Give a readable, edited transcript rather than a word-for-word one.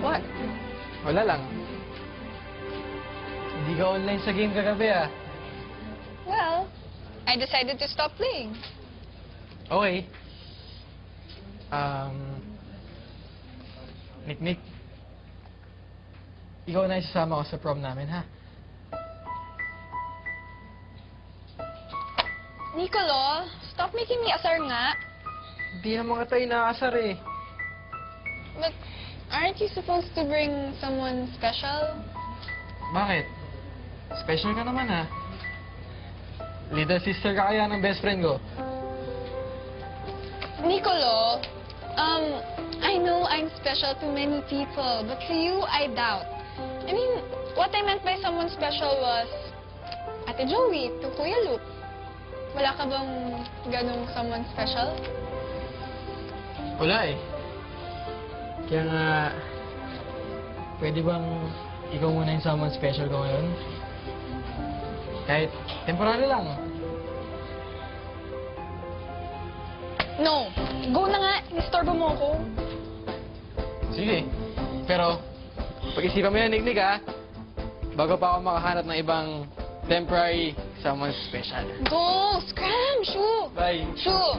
What? Wala lang. Hindi ka online sa game kagabi, ah. Well, I decided to stop playing. Okay. Nick, ikaw na isasama ko sa prom namin, ha? Nicolo, stop making me asar nga. Hindi naman ka tayo nakasar, eh. But aren't you supposed to bring someone special? Bakit? Special ka naman, ha? Little sister ka kaya ng best friend ko. Nicolo, I know I'm special to many people, but to you, I doubt. I mean, what I meant by someone special was Ate Joey to Kuya Luke. Wala ka bang ganong someone special? Wala, eh. Kaya nga, pwede bang ikaw muna yung someone special ko ngayon? Kahit temporary lang. No. Go na nga. Nistorbo mo ako. Sige. Pero, pag-isipan mo yan, Nick, ha? Bago pa ako makahanap ng ibang temporary someone special. Go! Scram! Shoo! Bye. Shoo!